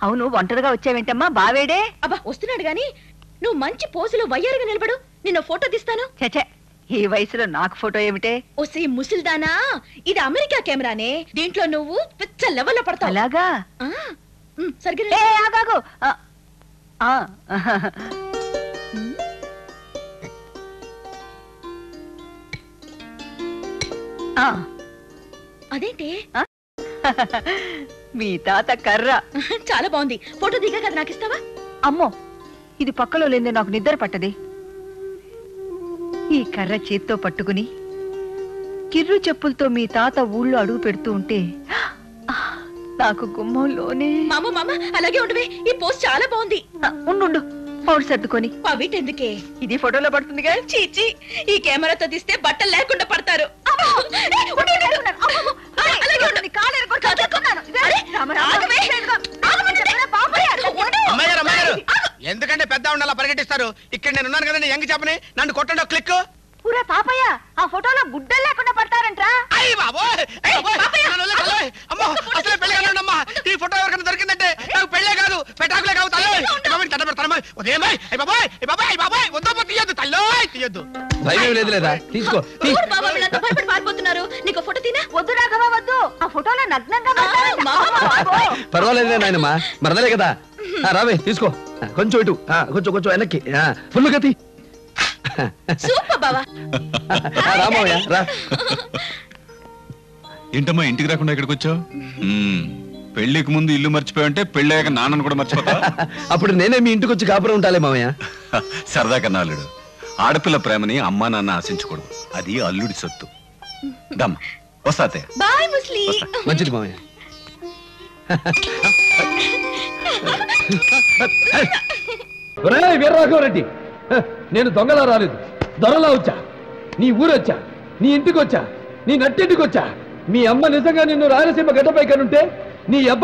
అవును, ఒంటరిగా వచ్చావేంటమ్మా? బావేడే? అబ్బా వస్తున్నాడు గాని నువ్వు మంచి పోజులో వయ్యారుగా నిలబడు, నిన్న ఫోటో తీస్తాను. చచ్చే, ఈ వయసులో నాకు ఫోటో ఏమిటే? ఓసే ముసిల్దానా, ఇది అమెరికా కెమెరానే, దీంట్లో నువ్వు పిచ్చ లెవెల్లో పడతావు. అలాగా? సరిగ్గా ఆగాగు. అదేంటి? మీ తాత కర్ర చాలా బాగుంది. ఫోటో దిగా కదా నాకు ఇస్తావా? అమ్మో, ఇది పక్కలో లేదే, నాకు నిద్ర పట్టది. ఈ కర్ర చేత్తో పట్టుకుని కిర్రు చెప్పులతో మీ తాత ఊళ్ళో అడుగు పెడుతూ ఉంటే నాకు గుమ్మంలోనే. మామ మామ అలాగే ఉండవే, ఈ పోస్ట్ చాలా బాగుంది. ఉండు, పౌరు సర్దుకొని. వీటెందుకే? ఇది ఫోటోలో పడుతుందిగా. చీచి, ఈ కెమెరాతో తీస్తే బట్టలు లేకుండా పడతారు. ఎందుకంటే పెద్ద ఉండాలా పరిగెట్టిస్తారు? ఇక్కడ నేను ఉన్నాను కదండి, ఎంగి చెప్పని నన్ను కొట్టండి క్లిక్. పూరా పాపయ్య, ఆ ఫోటోలో గుడ్డలు లేకుండా పడతారంట్రా. ఈ ఫోటో ఎవరికైనా దొరికిందంటే నాకు పెళ్ళే కాదు, పెటాకులే కాదు. పారిపోతున్నారు. నీకు ఫోటో తినా? వద్దు రాఘవ, వద్దు. ఆ ఫోటోలో నగ్నంగా పర్వాలేదే నాయనమ్మా, మరదలే కదా. రావే తీసుకో, కొంచెం ఇటు, కొంచెం కొంచెం వెనక్కి, ఫుల్ గతి. సూపర్ బావా. రామయ్య రా. ఏంటమ్మా ఇంటికి రాకుండా ఇక్కడికి వచ్చావు? పెళ్లికి ముందు ఇల్లు మర్చిపోయావంటే పెళ్ళాక నాన్నను కూడా మర్చిపోతా. అప్పుడు నేనే మీ ఇంటికి వచ్చి కాపురం ఉంటాలే మామయ్య. సరదా కన్నా అల్లుడు, ఆడపిల్ల ప్రేమని అమ్మా నాన్న ఆశించకూడదు, అది అల్లుడి సొత్తు. దమ్ వస్తాతే. బాయ్ ముస్లి. మంచిది మామయ్య. వీరరాఘవరెడ్డి, నేను దొంగలా రాలేదు, దొరలా వచ్చా. నీ ఊరొచ్చా, నీ ఇంటికి వచ్చా, నీ నట్టింటికి వచ్చా. మీ అమ్మ నిజంగా నిన్ను రాయలసీమ గడ్డపై కనుంటే నీ అబ్బ